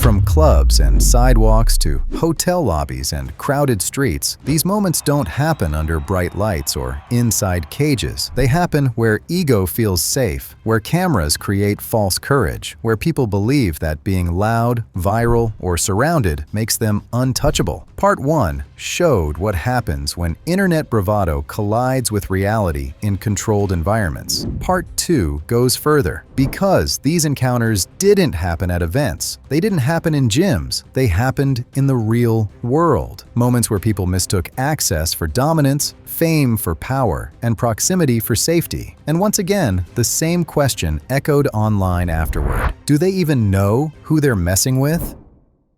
From clubs and sidewalks to hotel lobbies and crowded streets, these moments don't happen under bright lights or inside cages. They happen where ego feels safe, where cameras create false courage, where people believe that being loud, viral, or surrounded makes them untouchable. Part 1 showed what happens when internet bravado collides with reality in controlled environments. Part 2 goes further. Because these encounters didn't happen at events, they didn't happen in gyms, they happened in the real world. Moments where people mistook access for dominance, fame for power, and proximity for safety. And once again, the same question echoed online afterward. Do they even know who they're messing with?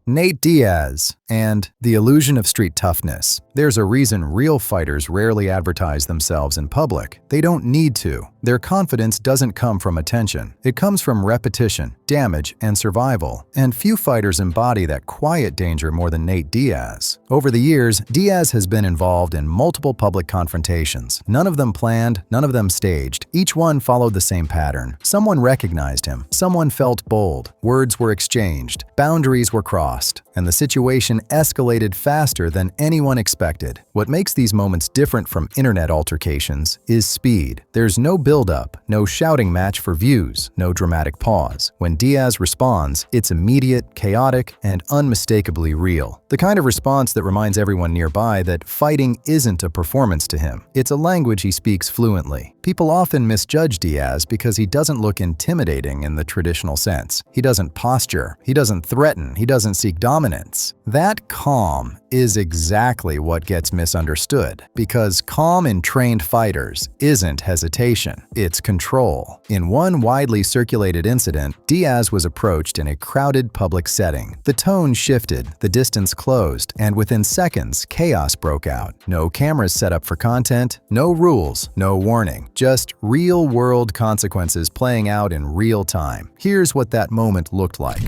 Nate Diaz and the illusion of street toughness. There's a reason real fighters rarely advertise themselves in public. They don't need to. Their confidence doesn't come from attention. It comes from repetition, damage, and survival. And few fighters embody that quiet danger more than Nate Diaz. Over the years, Diaz has been involved in multiple public confrontations. None of them planned, none of them staged. Each one followed the same pattern. Someone recognized him. Someone felt bold. Words were exchanged. Boundaries were crossed. And the situation escalated faster than anyone expected. What makes these moments different from internet altercations is speed. There's no build-up, no shouting match for views, no dramatic pause. When Diaz responds, it's immediate, chaotic, and unmistakably real. The kind of response that reminds everyone nearby that fighting isn't a performance to him. It's a language he speaks fluently. People often misjudge Diaz because he doesn't look intimidating in the traditional sense. He doesn't posture, he doesn't threaten, he doesn't seek dominance. That calm is exactly what gets misunderstood, because calm in trained fighters isn't hesitation, it's control. In one widely circulated incident, Diaz was approached in a crowded public setting. The tone shifted, the distance closed, and within seconds, chaos broke out. No cameras set up for content, no rules, no warning, just real-world consequences playing out in real time. Here's what that moment looked like.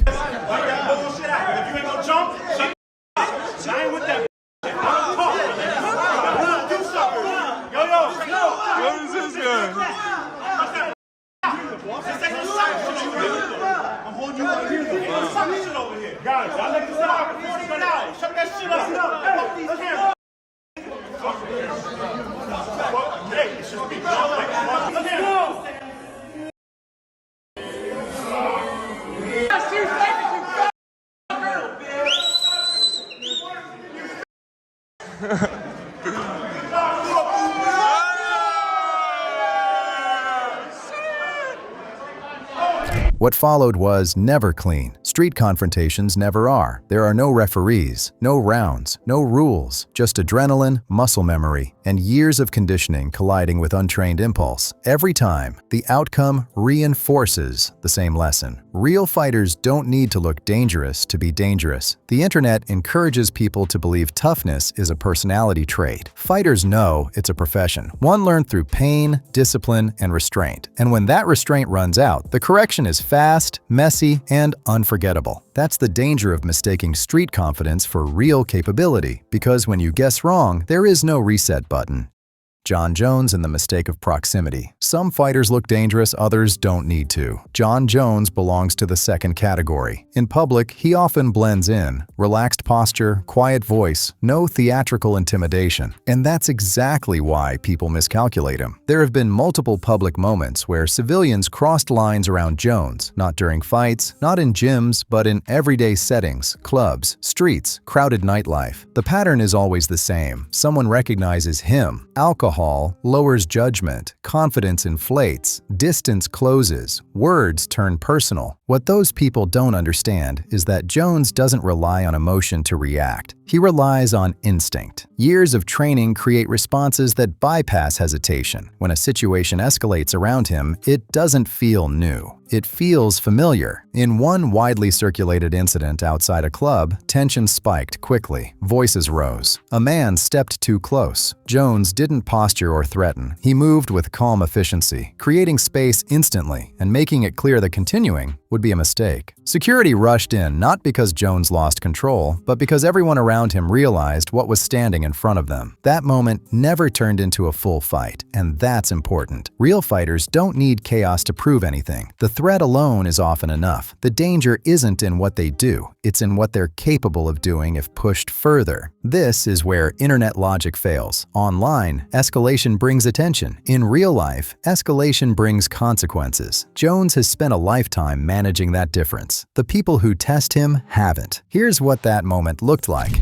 What followed was never clean. Street confrontations never are. There are no referees, no rounds, no rules, just adrenaline, muscle memory, and years of conditioning colliding with untrained impulse. Every time, the outcome reinforces the same lesson. Real fighters don't need to look dangerous to be dangerous. The internet encourages people to believe toughness is a personality trait. Fighters know it's a profession, one learned through pain, discipline, and restraint. And when that restraint runs out, the correction is fast, messy, and unforgettable. That's the danger of mistaking street confidence for real capability, because when you guess wrong, there is no reset button. Jon Jones and the mistake of proximity. Some fighters look dangerous, others don't need to. Jon Jones belongs to the second category. In public, he often blends in. Relaxed posture, quiet voice, no theatrical intimidation. And that's exactly why people miscalculate him. There have been multiple public moments where civilians crossed lines around Jones, not during fights, not in gyms, but in everyday settings, clubs, streets, crowded nightlife. The pattern is always the same. Someone recognizes him. Alcohol lowers judgment, confidence inflates, distance closes, words turn personal. What those people don't understand is that Jones doesn't rely on emotion to react. He relies on instinct. Years of training create responses that bypass hesitation. When a situation escalates around him, it doesn't feel new. It feels familiar. In one widely circulated incident outside a club, tension spiked quickly. Voices rose. A man stepped too close. Jones didn't posture or threaten. He moved with calm efficiency, creating space instantly and making it clear that continuing would be a mistake. Security rushed in not because Jones lost control, but because everyone around him realized what was standing in front of them. That moment never turned into a full fight, and that's important. Real fighters don't need chaos to prove anything. The threat alone is often enough. The danger isn't in what they do, it's in what they're capable of doing if pushed further. This is where internet logic fails. Online, escalation brings attention. In real life, escalation brings consequences. Jones has spent a lifetime managing that difference. The people who test him haven't. Here's what that moment looked like.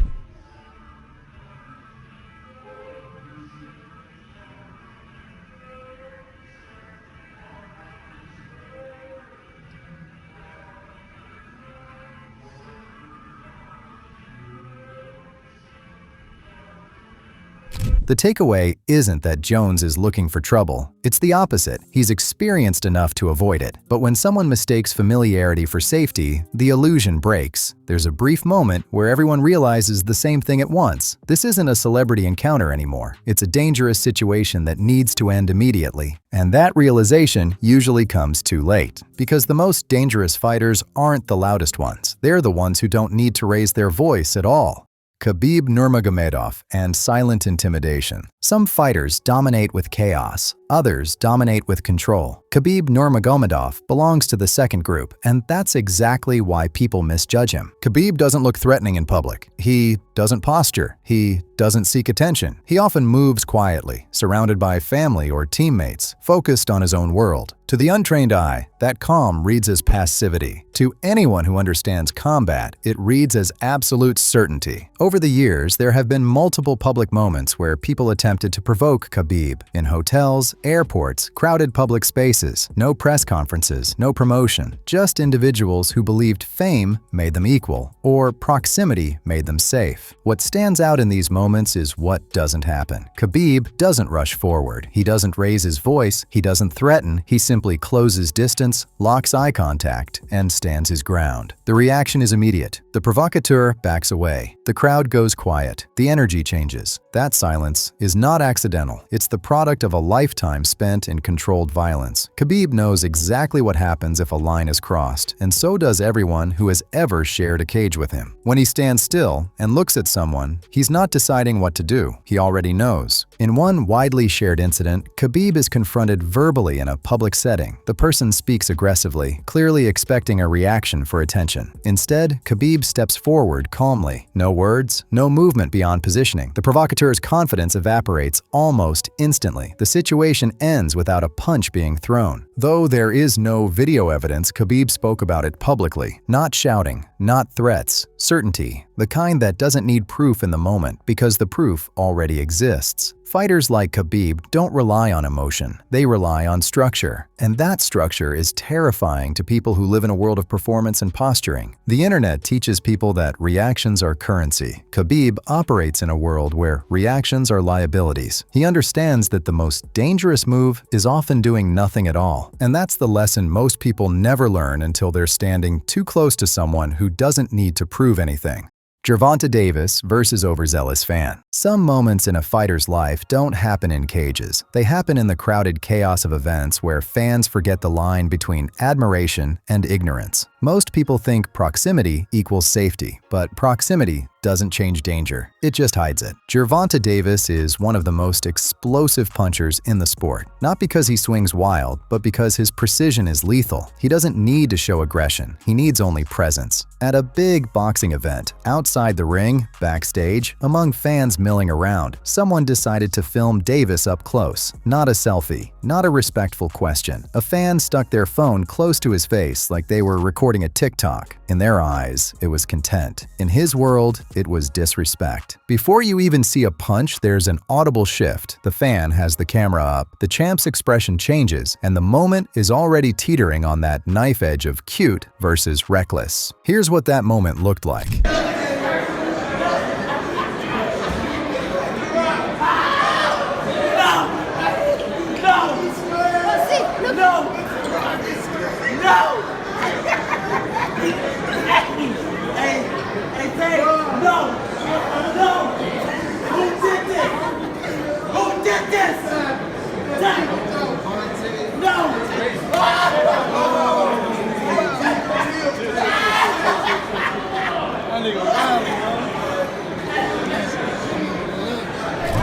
The takeaway isn't that Jones is looking for trouble. It's the opposite. He's experienced enough to avoid it. But when someone mistakes familiarity for safety, the illusion breaks. There's a brief moment where everyone realizes the same thing at once. This isn't a celebrity encounter anymore. It's a dangerous situation that needs to end immediately. And that realization usually comes too late. Because the most dangerous fighters aren't the loudest ones. They're the ones who don't need to raise their voice at all. Khabib Nurmagomedov and silent intimidation. Some fighters dominate with chaos, others dominate with control. Khabib Nurmagomedov belongs to the second group, and that's exactly why people misjudge him. Khabib doesn't look threatening in public. He doesn't posture. He doesn't seek attention. He often moves quietly, surrounded by family or teammates, focused on his own world. To the untrained eye, that calm reads as passivity. To anyone who understands combat, it reads as absolute certainty. Over the years, there have been multiple public moments where people attempted to provoke Khabib in hotels, airports, crowded public spaces. No press conferences, no promotion, just individuals who believed fame made them equal or proximity made them safe. What stands out in these moments is what doesn't happen. Khabib doesn't rush forward. He doesn't raise his voice. He doesn't threaten. He simply closes distance, locks eye contact, and stands his ground. The reaction is immediate. The provocateur backs away. The crowd goes quiet. The energy changes. That silence is not accidental. It's the product of a lifetime spent in controlled violence. Khabib knows exactly what happens if a line is crossed, and so does everyone who has ever shared a cage with him. When he stands still and looks at someone, he's not deciding what to do. He already knows. In one widely shared incident, Khabib is confronted verbally in a public setting. The person speaks aggressively, clearly expecting a reaction for attention. Instead, Khabib steps forward calmly. No words, no movement beyond positioning. The provocateur's confidence evaporates almost instantly. The situation ends without a punch being thrown. Though there is no video evidence, Khabib spoke about it publicly. Not shouting, not threats, certainty. The kind that doesn't need proof in the moment because the proof already exists. Fighters like Khabib don't rely on emotion, they rely on structure. And that structure is terrifying to people who live in a world of performance and posturing. The internet teaches people that reactions are currency. Khabib operates in a world where reactions are liabilities. He understands that the most dangerous move is often doing nothing at all. And that's the lesson most people never learn until they're standing too close to someone who doesn't need to prove anything. Gervonta Davis versus overzealous fan. Some moments in a fighter's life don't happen in cages. They happen in the crowded chaos of events where fans forget the line between admiration and ignorance. Most people think proximity equals safety, but proximity doesn't change danger. It just hides it. Gervonta Davis is one of the most explosive punchers in the sport. Not because he swings wild, but because his precision is lethal. He doesn't need to show aggression. He needs only presence. At a big boxing event, outside the ring, backstage, among fans milling around, someone decided to film Davis up close. Not a selfie, not a respectful question. A fan stuck their phone close to his face like they were recording a TikTok. In their eyes, it was content. In his world, it was disrespect. Before you even see a punch, there's an audible shift. The fan has the camera up, the champ's expression changes, and the moment is already teetering on that knife edge of cute versus reckless. Here's what that moment looked like. No!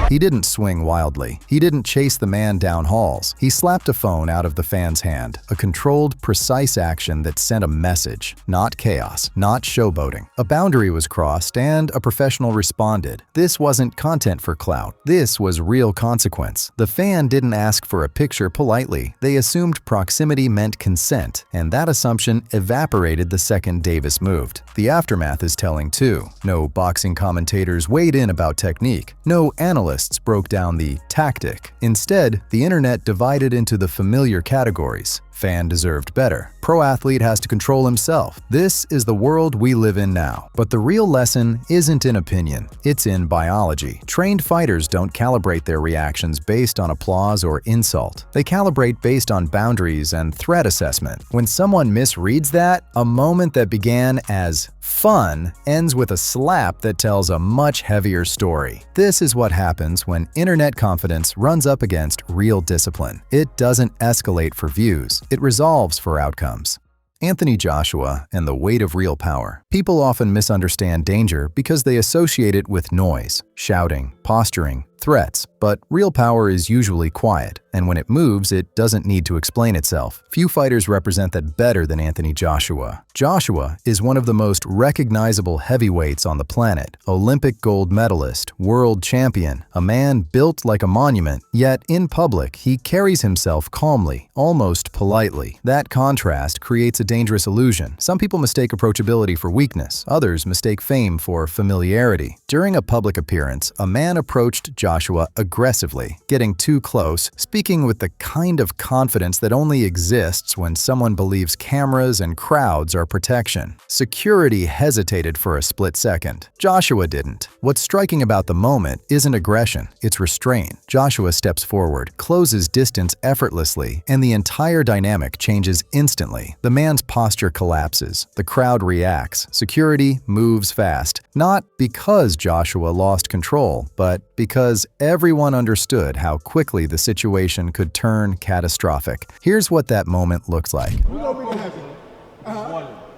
He didn't swing wildly. He didn't chase the man down halls. He slapped a phone out of the fan's hand, a controlled, precise action that sent a message. Not chaos, not showboating. A boundary was crossed and a professional responded. This wasn't content for clout. This was real consequence. The fan didn't ask for a picture politely. They assumed proximity meant consent, and that assumption evaporated the second Davis moved. The aftermath is telling too. No boxing commentators weighed in about technique. No analysts broke down the tactic. Instead, the internet divided into the familiar categories. Fan deserved better. Pro athlete has to control himself. This is the world we live in now. But the real lesson isn't in opinion. It's in biology. Trained fighters don't calibrate their reactions based on applause or insult. They calibrate based on boundaries and threat assessment. When someone misreads that, a moment that began as fun ends with a slap that tells a much heavier story. This is what happens when internet confidence runs up against real discipline. It doesn't escalate for views. It resolves for outcomes. Anthony Joshua and the weight of real power. People often misunderstand danger because they associate it with noise, shouting, posturing, threats, but real power is usually quiet, and when it moves, it doesn't need to explain itself. Few fighters represent that better than Anthony Joshua. Joshua is one of the most recognizable heavyweights on the planet, Olympic gold medalist, world champion, a man built like a monument, yet in public, he carries himself calmly, almost politely. That contrast creates a dangerous illusion. Some people mistake approachability for weakness, others mistake fame for familiarity. During a public appearance, a man approached Joshua aggressively, getting too close, speaking with the kind of confidence that only exists when someone believes cameras and crowds are protection. Security hesitated for a split second. Joshua didn't. What's striking about the moment isn't aggression, it's restraint. Joshua steps forward, closes distance effortlessly, and the entire dynamic changes instantly. The man's posture collapses. The crowd reacts. Security moves fast. Not because Joshua lost control, but because everyone understood how quickly the situation could turn catastrophic. Here's what that moment looks like.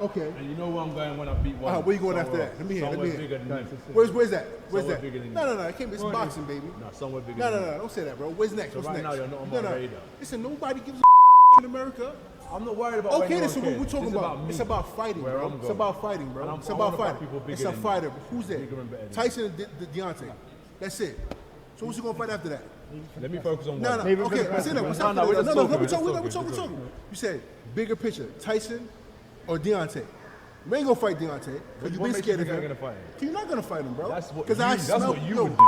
Okay. And you know where I'm going when I beat one. Where you going after that? Let me hear. Bigger than Where's that? Where's somewhere that? bigger than No. It can't be. It's boxing, baby. No, somewhere bigger No, than don't say that, bro. Where's next? So What's right next? now you're not on my radar. Listen, nobody gives a in America. I'm not worried about Okay, anyone so what cares. we're talking This is about. me. It's about fighting, Where bro. I'm It's going. about fighting, bro. And It's about fight fighting. people bigger It's a than fighter. me. Who's that? Bigger and better than Tyson and Deontay. That's it. So who's you gonna fight after that? Let me focus on No. one. Okay, say that. What's after that? No. We're talking. You said bigger picture. Tyson or Deontay? You ain't gonna fight Deontay because you've been scared of him. You're not gonna fight him, bro. That's what you would do.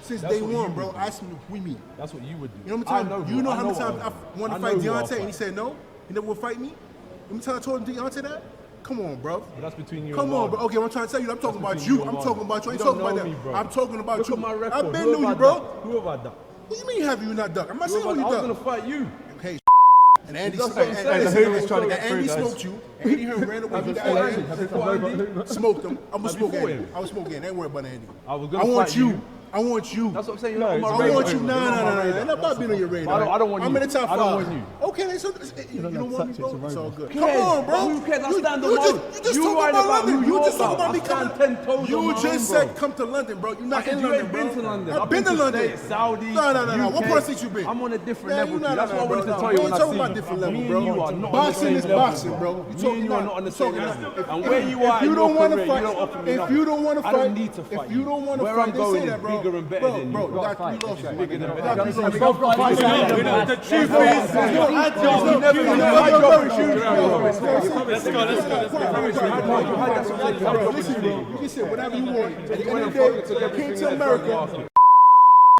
Since day one, bro, I asked him if we meet. That's what you would do. You know how many times I wanted to fight Deontay and he said no? He never would fight me? How many times I told him Deontay that? Come on, bro. But that's between you Come and on, Wilder. bro. Okay, I'm trying to tell you. I'm talking about you. I'm talking about you. I ain't You talking don't about know that. me, bro. I'm talking about Look you. at my record. I've been Who knew have you, I bro. done? Who have I done? What do you mean have you not duck? I'm not saying I you was duck. gonna fight you. Okay, and Andy That's what I'm saying. Andy smoked you. Andy Hearn ran away. Smoked him. I'm gonna smoke Andy. I was smoking. Ain't worry about Andy. I was gonna fight you. I want you. That's what I'm saying. I want you. No. Ain't about being on your radar. I don't want you. I'm in the top 5. I don't want you. Okay, so you don't want me, bro? It's all good. Come cares? on, bro. Who cares? I stand You alone. just You talking worried about about London. who You you're just talking about. about me I coming. stand 10 toes You on my just own, said bro. come to London, bro. You're not in You London, ain't bro. been to London. I've been to London. States, Saudi. No. What UK. part of state you been? I'm on a different Man, level. you not That's what I wanted to tell We you ain't when I talking see about you. different level, Me bro. and you are not on the Boxing same is level. boxing, bro. Me and you are not on the same level. And where you are If you in don't your want to career, fight, you don't offer me if nothing. you don't want to I fight, don't need to fight if you don't want to Where fight, I'm they going say is that, bro. bigger and better than you. Bro, we lost Bigger that. than better. The truth is, listen, bro. You can say whatever you want. At the end of the day, came to America.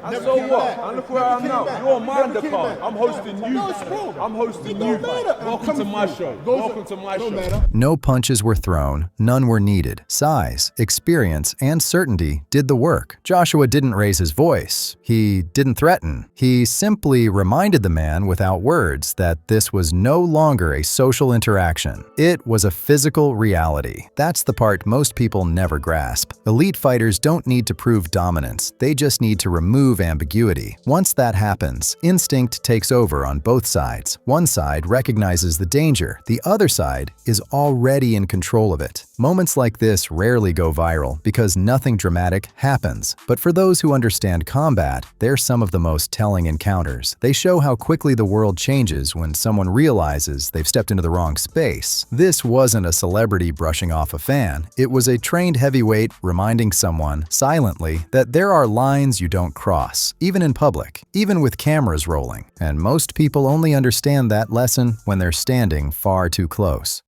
And so what? And look where I am now. You're my undercard. I'm hosting you. No, it's bro. I'm hosting It you. don't matter. Welcome to my show. Welcome to my show. Don't matter. No punches were thrown, none were needed. Size, experience, and certainty did the work. Joshua didn't raise his voice. He didn't threaten. He simply reminded the man without words that this was no longer a social interaction. It was a physical reality. That's the part most people never grasp. Elite fighters don't need to prove dominance. They just need to remove remove ambiguity. Once that happens, instinct takes over on both sides. One side recognizes the danger, the other side is already in control of it. Moments like this rarely go viral because nothing dramatic happens. But for those who understand combat, they're some of the most telling encounters. They show how quickly the world changes when someone realizes they've stepped into the wrong space. This wasn't a celebrity brushing off a fan. It was a trained heavyweight reminding someone, silently, that there are lines you don't cross, even in public, even with cameras rolling. And most people only understand that lesson when they're standing far too close.